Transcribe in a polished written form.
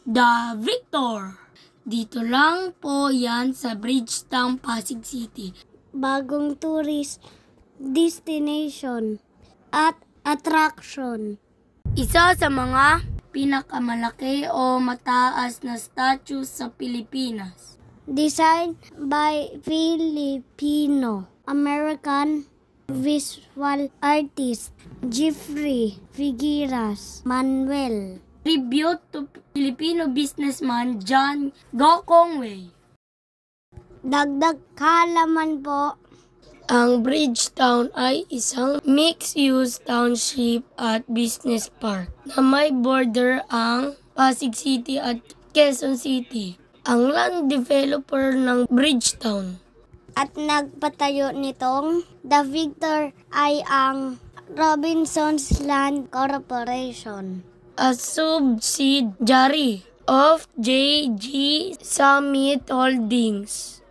The Victor. Dito lang po yan sa Bridgetown, Pasig City. Bagong tourist destination at attraction. Isa sa mga pinakamalaki o mataas na statue sa Pilipinas. Designed by Filipino-American visual artist Jeffrey Figueras Manuel. Tribute to Filipino businessman John Go Conway. Dagdag kaalaman po. Ang Bridgetown ay isang mixed-use township at business park na may border ang Pasig City at Quezon City. Ang land developer ng Bridgetown At nagpatayo nitong The Victor ay ang Robinsons Land Corporation. a subsidiary of JG Summit Holdings.